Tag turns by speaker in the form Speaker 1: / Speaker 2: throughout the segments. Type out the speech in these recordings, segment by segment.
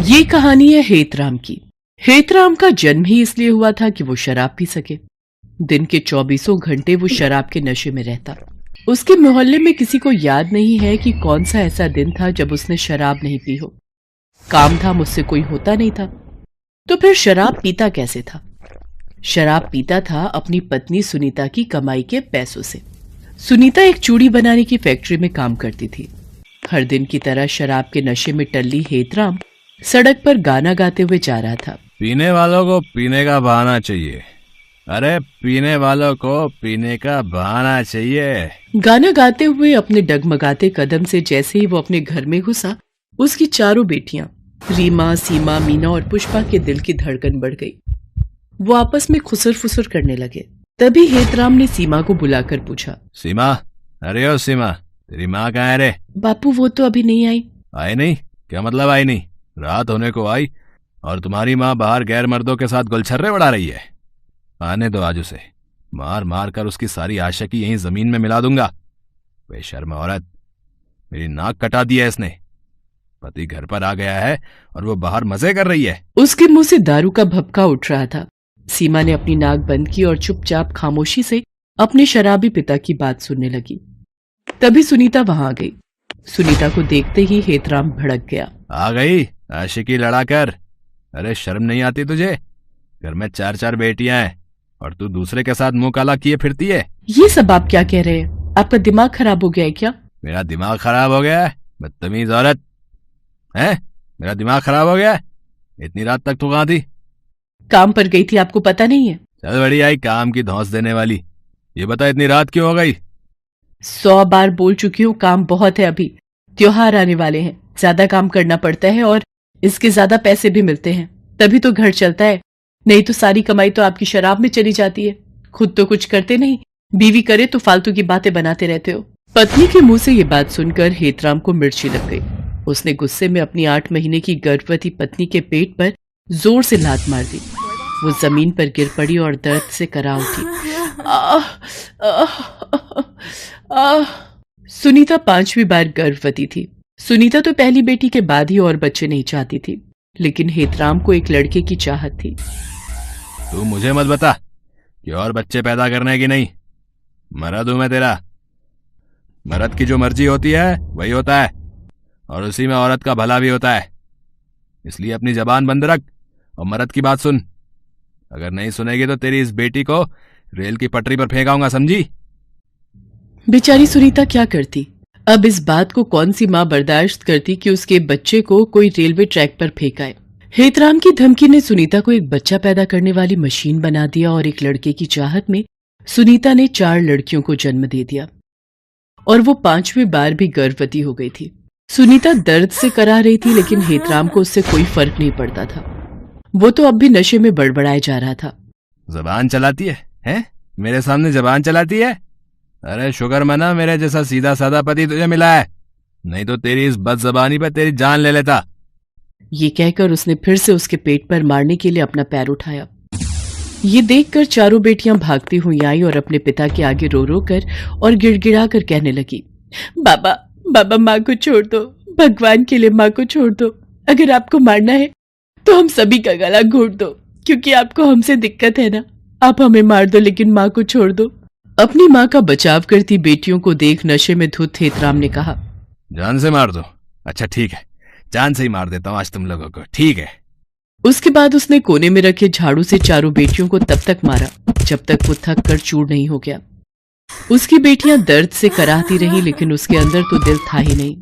Speaker 1: ये कहानी है हेतराम की। हेतराम का जन्म ही इसलिए हुआ था कि वो शराब पी सके। दिन के 24 घंटे वो शराब के नशे में रहता। उसके मोहल्ले में किसी को याद नहीं है कि कौन सा ऐसा दिन था जब उसने शराब नहीं पी हो। काम धाम उससे कोई होता नहीं था, तो फिर शराब पीता कैसे था? शराब पीता था अपनी पत्नी सुनीता की कमाई के पैसों से। सुनीता एक चूड़ी बनाने की फैक्ट्री में काम करती थी। हर दिन की तरह शराब के नशे में टल्ली हेतराम सड़क पर गाना गाते हुए जा रहा था।
Speaker 2: पीने वालों को पीने का बहाना चाहिए। अरे पीने वालों को पीने का बहाना चाहिए।
Speaker 1: गाना गाते हुए अपने डगमगाते कदम से जैसे ही वो अपने घर में घुसा, उसकी चारों बेटियां रीमा, सीमा, मीना और पुष्पा के दिल की धड़कन बढ़ गई। वो आपस में खुसर फुसर करने लगे। तभी हेतराम ने सीमा को बुलाकर पूछा,
Speaker 2: सीमा, अरे ओ सीमा, तेरी माँ कहाँ है रे?
Speaker 1: बापू वो तो अभी नहीं आई।
Speaker 2: आई नहीं? क्या मतलब आई नहीं? रात होने को आई और तुम्हारी माँ बाहर गैर मर्दों के साथ गुलछर्रे उड़ा रही है। आने दो आज उसे, मार मार कर उसकी सारी आशिकी यहीं जमीन में मिला दूंगा। बेशर्म औरत, मेरी नाक कटा दी है इसने। पति घर पर आ गया है और वो बाहर मजे कर रही है।
Speaker 1: उसके मुंह से दारू का भपका उठ रहा था। सीमा ने अपनी नाक बंद की और चुपचाप खामोशी से अपने शराबी पिता की बात सुनने लगी। तभी सुनीता वहां आ गई। सुनीता को देखते ही हेतराम भड़क गया।
Speaker 2: आ गई आशिकी लड़ा कर? अरे शर्म नहीं आती तुझे? घर में 4 बेटियां हैं और तू दूसरे के साथ मुंह काला किए फिरती है।
Speaker 1: ये सब आप क्या कह रहे हैं? आपका दिमाग खराब हो गया है क्या?
Speaker 2: मेरा दिमाग खराब हो गया है? बदतमीज औरत है। मेरा दिमाग खराब हो गया है? इतनी रात तक तू कहाँ थी?
Speaker 1: काम पर गई थी, आपको पता नहीं है?
Speaker 2: चल बड़ी आई काम की धौंस देने वाली। ये बता इतनी रात क्यों हो गई?
Speaker 1: 100 बार बोल चुकी हूँ, काम बहुत है। अभी त्योहार आने वाले हैं, ज्यादा काम करना पड़ता है और इसके ज्यादा पैसे भी मिलते हैं, तभी तो घर चलता है। नहीं तो सारी कमाई तो आपकी शराब में चली जाती है। खुद तो कुछ करते नहीं, बीवी करे तो फालतू की बातें बनाते रहते हो। पत्नी के मुंह से ये बात सुनकर हेतराम को मिर्ची लग गई। उसने गुस्से में अपनी 8 महीने की गर्भवती पत्नी के पेट पर जोर से लात मार दी। वो जमीन पर गिर पड़ी और दर्द से करा उठी। सुनीता 5वीं बार गर्भवती थी। सुनीता तो पहली बेटी के बाद ही और बच्चे नहीं चाहती थी, लेकिन हेतराम को एक लड़के की चाहत थी।
Speaker 2: तू मुझे मत बता कि और बच्चे पैदा करने की नहीं। मर्द हूं मैं तेरा। मर्द की जो मर्जी होती है वही होता है और उसी में औरत का भला भी होता है। इसलिए अपनी जबान बंद रख और मर्द की बात सुन। अगर नहीं सुनेगी तो तेरी इस बेटी को रेल की पटरी पर फेंकाऊंगा, समझी?
Speaker 1: बेचारी सुनीता क्या करती? अब इस बात को कौन सी माँ बर्दाश्त करती कि उसके बच्चे को कोई रेलवे ट्रैक पर फेंकाए। हेतराम की धमकी ने सुनीता को एक बच्चा पैदा करने वाली मशीन बना दिया और एक लड़के की चाहत में सुनीता ने 4 लड़कियों को जन्म दे दिया और वो 5वीं बार भी गर्भवती हो गई थी। सुनीता दर्द से करा रही थी, लेकिन हेतराम को उससे कोई फर्क नहीं पड़ता था। वो तो अब भी नशे में बड़बड़ाए जा रहा था।
Speaker 2: जबान चलाती है? मेरे सामने जबान चलाती है? अरे शुक्र मना मेरे जैसा सीधा साधा पति तुझे मिला है, नहीं तो तेरी इस बदजबानी पर तेरी जान ले लेता।
Speaker 1: ये कहकर उसने फिर से उसके पेट पर मारने के लिए अपना पैर उठाया। ये देखकर चारों बेटियां भागती हुई आई और अपने पिता के आगे रो रो कर और गिड़गिड़ा कर कहने लगी, बाबा बाबा, माँ को छोड़ दो, भगवान के लिए माँ को छोड़ दो। अगर आपको मारना है तो हम सभी का गला घोट दो, क्योंकि आपको हमसे दिक्कत है ना। आप हमें मार दो लेकिन माँ को छोड़ दो। अपनी माँ का बचाव करती बेटियों को देख नशे में धुत हेतराम ने कहा,
Speaker 2: जान से मार दो? अच्छा ठीक है, जान से ही मार देता हूँ आज तुम लोगों को, ठीक है।
Speaker 1: उसके बाद उसने कोने में रखे झाड़ू से चारों बेटियों को तब तक मारा जब तक वो थक कर चूर नहीं हो गया। उसकी बेटियां दर्द से कराहती रहीं, लेकिन उसके अंदर तो दिल था ही नहीं।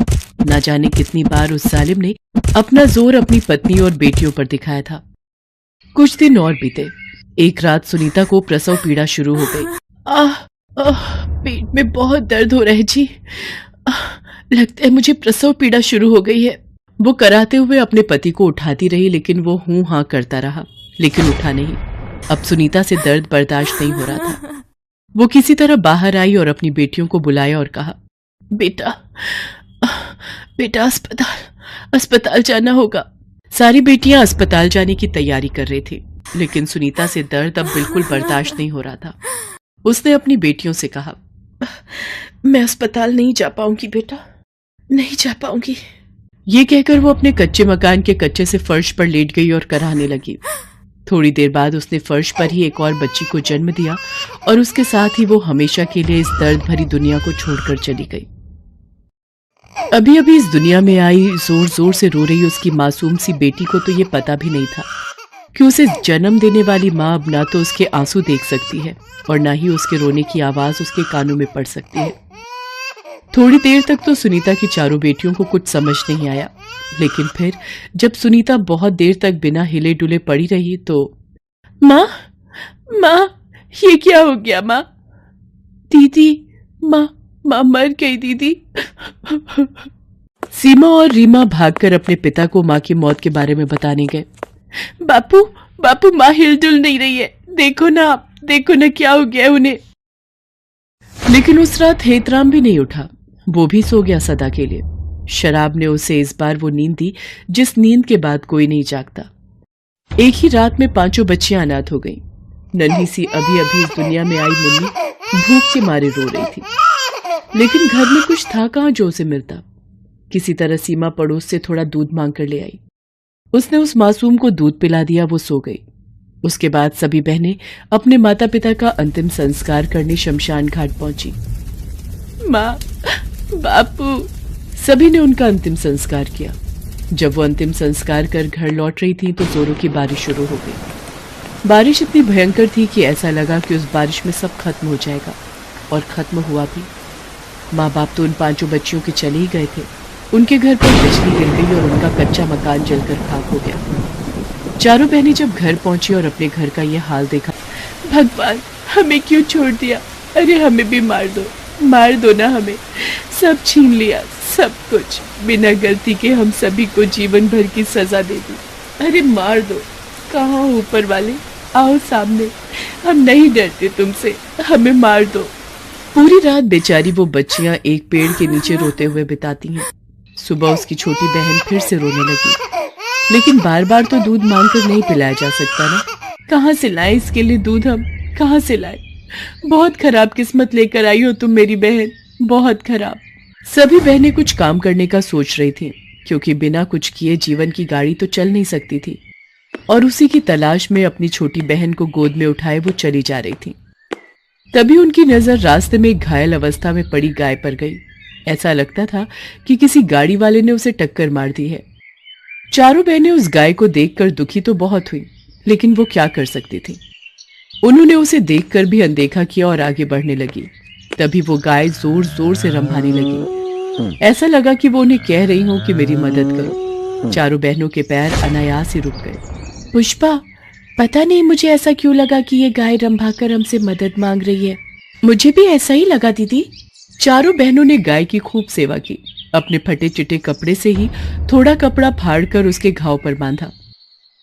Speaker 1: ना जाने कितनी बार उस जालिम ने अपना जोर अपनी पत्नी और बेटियों पर दिखाया था। कुछ दिन और बीते। एक रात सुनीता को प्रसव पीड़ा शुरू हो गई। पेट में बहुत दर्द हो रहा है जी। लगता है मुझे प्रसव पीड़ा शुरू हो गई है। वो कराते हुए अपने पति को उठाती रही, लेकिन वो हूं हां करता रहा, लेकिन उठा नहीं। अब सुनीता से दर्द बर्दाश्त नहीं हो रहा था। वो किसी तरह बाहर आई और अपनी बेटियों को बुलाया और कहा, बेटा बेटा अस्पताल जाना होगा। सारी बेटियां अस्पताल जाने की तैयारी कर रही थी, लेकिन सुनीता से दर्द अब बिल्कुल बर्दाश्त नहीं हो रहा था। उसने अपनी बेटियों से कहा, मैं अस्पताल नहीं जा पाऊंगी बेटा, नहीं जा पाऊंगी। ये कहकर वो अपने कच्चे मकान के कच्चे से फर्श पर लेट गई और कराहने लगी। थोड़ी देर बाद उसने फर्श पर ही एक और बच्ची को जन्म दिया और उसके साथ ही वो हमेशा के लिए इस दर्द भरी दुनिया को छोड़कर चली गई। अभी अभी इस दुनिया में आई जोर जोर से रो रही उसकी मासूम सी बेटी को तो ये पता भी नहीं था कि उसे जन्म देने वाली माँ अब ना तो उसके आंसू देख सकती है और ना ही उसके रोने की आवाज उसके कानों में पड़ सकती है। थोड़ी देर तक तो सुनीता की चारों बेटियों को कुछ समझ नहीं आया, लेकिन फिर जब सुनीता बहुत देर तक बिना हिले डुले पड़ी रही तो माँ माँ ये क्या हो गया माँ? दीदी माँ माँ मर गई दीदी। सीमा और रीमा भागकर अपने पिता को माँ की मौत के बारे में बताने गए। बापू बापू माँ हिलजुल नहीं रही है, देखो ना आप, देखो ना क्या हो गया उन्हें। लेकिन उस रात हेतराम भी नहीं उठा, वो भी सो गया सदा के लिए। शराब ने उसे इस बार वो नींद दी जिस नींद के बाद कोई नहीं जागता। एक ही रात में 5 बच्चियां अनाथ हो गईं। नन्ही सी अभी अभी इस दुनिया में आई मुन्नी भूख के मारे रो रही थी, लेकिन घर में कुछ था कहाँ जो उसे मिलता। किसी तरह सीमा पड़ोस से थोड़ा दूध मांग कर ले आई। उसने उस मासूम को दूध पिला दिया, वो सो गई। उसके बाद सभी बहनें अपने माता पिता का अंतिम संस्कार करने शमशान घाट पहुंची। माँ बापू, सभी ने उनका अंतिम संस्कार किया। जब वो अंतिम संस्कार कर घर लौट रही थी तो जोरों की बारिश शुरू हो गई। बारिश इतनी भयंकर थी कि ऐसा लगा कि उस बारिश में सब खत्म हो जाएगा, और खत्म हुआ भी। माँ बाप तो उन 5 बच्चियों के चले ही गए थे। उनके घर पर बिजली गिर गई और उनका कच्चा मकान जलकर खाक हो गया। चारों बहनें जब घर पहुंची और अपने घर का यह हाल देखा, भगवान हमें क्यों छोड़ दिया? अरे हमें भी मार दो ना, हमें सब छीन लिया, सब कुछ बिना गलती के हम सभी को जीवन भर की सजा दे दी। अरे मार दो। कहाँ ऊपर वाले, आओ सामने, हम नहीं डरते तुमसे, हमें मार दो। पूरी रात बेचारी वो बच्चियां एक पेड़ के नीचे रोते हुए बिताती हैं। सुबह उसकी छोटी बहन फिर से रोने लगी, लेकिन बार बार तो दूध मांगकर नहीं पिलाया जा सकता ना। कहाँ से लाए इसके लिए दूध, हम कहाँ से लाए? बहुत खराब किस्मत लेकर आई हो तुम मेरी बहन, बहुत खराब। सभी बहनें कुछ काम करने का सोच रही थी, क्योंकि बिना कुछ किए जीवन की गाड़ी तो चल नहीं सकती थी। और उसी की तलाश में अपनी छोटी बहन को गोद में उठाए वो चली जा रही थी। तभी उनकी नजर रास्ते में एक घायल अवस्था में पड़ी गाय पर गई। ऐसा लगता था कि किसी गाड़ी वाले ने उसे टक्कर मार दी है। चारों बहनें उस गाय को देखकर दुखी तो बहुत हुई, लेकिन वो क्या कर सकती थी। उन्होंने उसे देखकर भी अनदेखा किया और आगे बढ़ने लगी। तभी वो गाय जोर जोर से रंभाने लगी। ऐसा लगा कि वो उन्हें कह रही हो कि मेरी मदद करो। चारों बहनों के पैर अनायास ही रुक गए। पुष्पा, पता नहीं मुझे ऐसा क्यों लगा कि ये गाय रंभाकर हमसे मदद मांग रही है। मुझे भी ऐसा ही लगा दीदी। चारों बहनों ने गाय की खूब सेवा की। अपने फटे चिटे कपड़े से ही थोड़ा कपड़ा फाड़कर उसके घाव पर बांधा।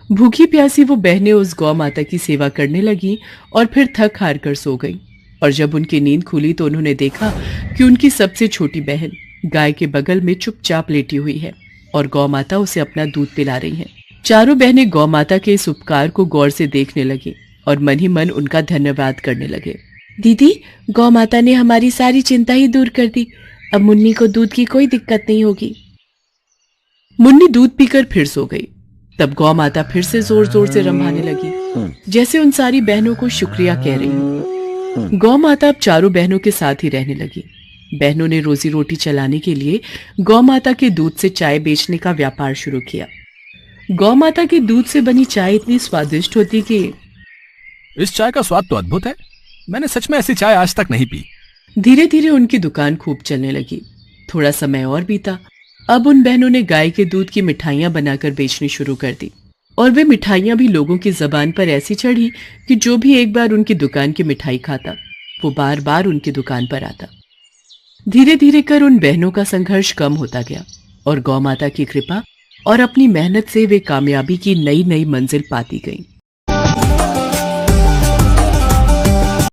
Speaker 1: भूखी प्यासी वो बहनें उस गौ माता की सेवा करने लगी और फिर थक हार कर सो गईं। और जब उनकी नींद खुली तो उन्होंने देखा कि उनकी सबसे छोटी बहन गाय के बगल में चुपचाप लेटी हुई है और गौ माता उसे अपना दूध पिला रही है। चारों बहनें गौ माता के इस उपकार को गौर से देखने लगी और मन ही मन उनका धन्यवाद करने लगे। दीदी, गौ माता ने हमारी सारी चिंता ही दूर कर दी। अब मुन्नी को दूध की कोई दिक्कत नहीं होगी। मुन्नी दूध पीकर फिर सो गई। तब गौ माता फिर से जोर जोर से रंभाने लगी, जैसे उन सारी बहनों को शुक्रिया कह रही हो। गौ माता अब चारों बहनों के साथ ही रहने लगी। बहनों ने रोजी रोटी चलाने के लिए गौ माता के दूध से चाय बेचने का व्यापार शुरू किया। गौ माता के दूध से बनी चाय इतनी स्वादिष्ट होती कि
Speaker 2: इस चाय का स्वाद तो अद्भुत है। मैंने सच में ऐसी चाय आज तक नहीं पी।
Speaker 1: धीरे धीरे उनकी दुकान खूब चलने लगी। थोड़ा समय और बीता। अब उन बहनों ने गाय के दूध की मिठाइयां बनाकर बेचनी शुरू कर दी और वे मिठाइयां भी लोगों की जबान पर ऐसी चढ़ी कि जो भी एक बार उनकी दुकान की मिठाई खाता वो बार बार उनकी दुकान पर आता। धीरे धीरे कर उन बहनों का संघर्ष कम होता गया और गौ माता की कृपा और अपनी मेहनत से वे कामयाबी की नई नई मंजिल पाती गईं।